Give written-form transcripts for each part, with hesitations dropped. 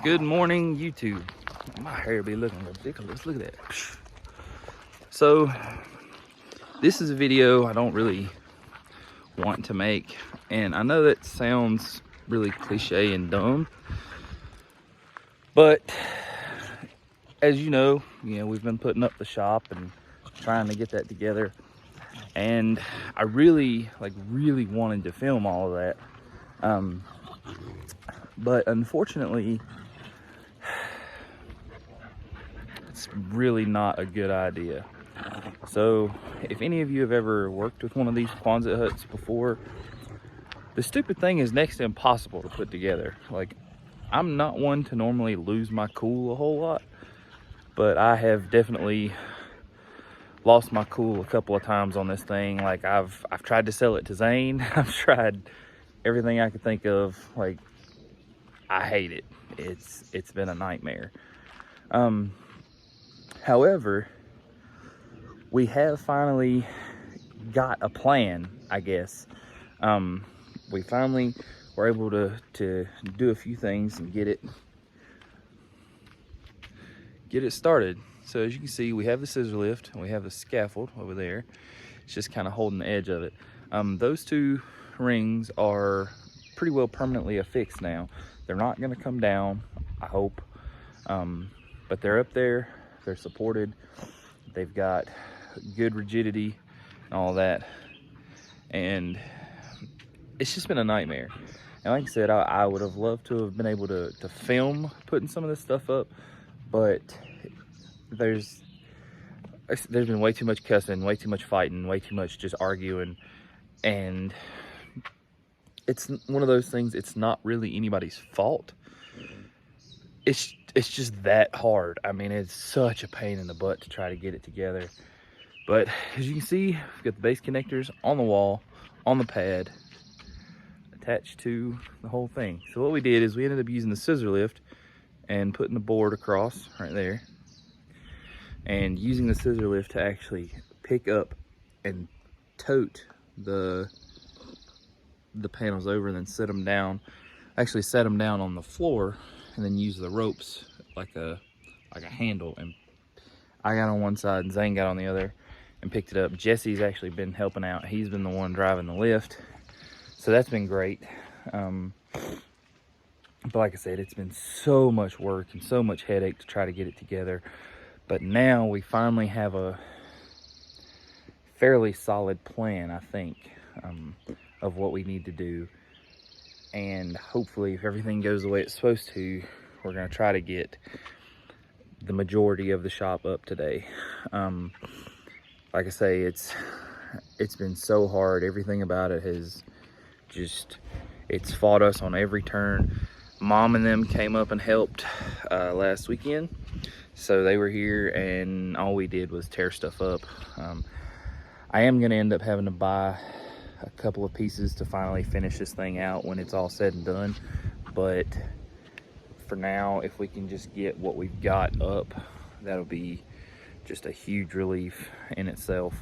Good morning, YouTube. My hair be looking ridiculous. Look at that. So, this is a video I don't really want to make, and I know that sounds really cliche and dumb, but as you know, we've been putting up the shop and trying to get that together, and I really wanted to film all of that, but unfortunately, it's really not a good idea. So if any of you have ever worked with one of these Quonset huts before, the stupid thing is next to impossible to put together. Like, I'm not one to normally lose my cool a whole lot, but I have definitely lost my cool a couple of times on this thing. Like, I've tried to sell it to Zane. I've tried everything I could think of. Like, I hate it. It's been a nightmare. However, we have finally got a plan, I guess. We finally were able to do a few things and get it started. So as you can see, we have the scissor lift and we have the scaffold over there. It's just kind of holding the edge of it. Those two rings are pretty well permanently affixed now. They're not going to come down, I hope, but they're up there. They're supported. They've got good rigidity and all that, and it's just been a nightmare. And like I said, I would have loved to have been able to film putting some of this stuff up, but there's been way too much cussing, way too much fighting, way too much just arguing, and it's one of those things. It's not really anybody's fault. It's just that hard. I mean, it's such a pain in the butt to try to get it together. But as you can see, we've got the base connectors on the wall, on the pad, attached to the whole thing. So what we did is we ended up using the scissor lift and putting the board across right there, and using the scissor lift to actually pick up and tote the panels over and then set them down. Actually set them down on the floor and then use the ropes like a handle. And I got on one side and Zane got on the other and picked it up. Jesse's actually been helping out. He's been the one driving the lift, so that's been great. But like I said, it's been so much work and so much headache to try to get it together. But now we finally have a fairly solid plan, I think, of what we need to do. And hopefully, if everything goes the way it's supposed to, we're going to try to get the majority of the shop up today. Like I say, it's been so hard. Everything about it has it's fought us on every turn. Mom and them came up and helped last weekend. So they were here and all we did was tear stuff up. I am going to end up having to buy a couple of pieces to finally finish this thing out when it's all said and done, but for now, if we can just get what we've got up, that'll be just a huge relief in itself.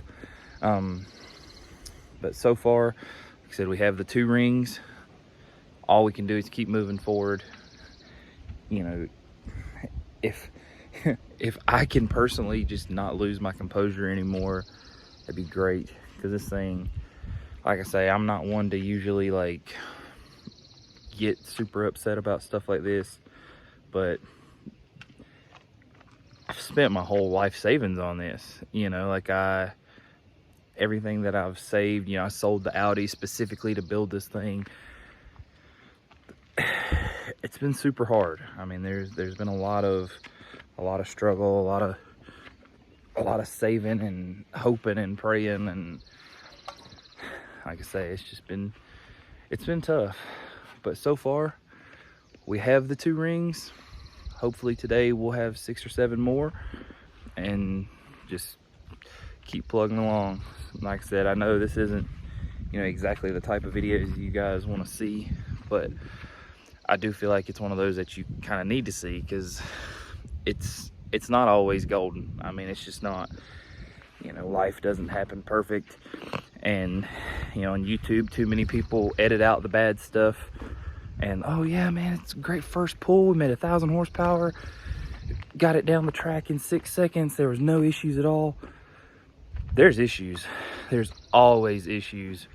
But so far, like I said, we have the two rings. All we can do is keep moving forward. If I can personally just not lose my composure anymore, that'd be great, because this thing, like I say, I'm not one to usually like get super upset about stuff like this, but I've spent my whole life savings on this. Everything that I've saved, I sold the Audi specifically to build this thing. It's been super hard. I mean, there's been a lot of struggle, a lot of saving and hoping and praying, and like I say, it's been tough. But so far, we have the two rings. Hopefully today we'll have 6 or 7 more, and just keep plugging along. Like I said, I know this isn't, exactly the type of videos you guys want to see, but I do feel like it's one of those that you kind of need to see, because it's not always golden. I mean, it's just not. Life doesn't happen perfect, and on YouTube, too many people edit out the bad stuff. And oh yeah, man, it's a great first pull. We made 1,000 horsepower, got it down the track in 6 seconds. There was no issues at all. There's issues, there's always issues,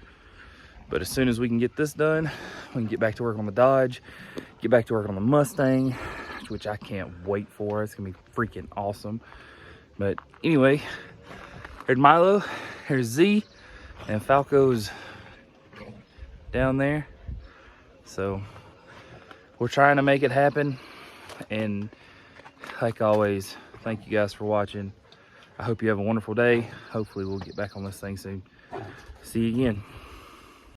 but as soon as we can get this done, we can get back to work on the Dodge, get back to work on the Mustang, which I can't wait for. It's gonna be freaking awesome. But anyway, here's Milo, here's Z, and Falco's down there. So we're trying to make it happen, and like always, thank you guys for watching. I hope you have a wonderful day. Hopefully we'll get back on this thing soon. See you again.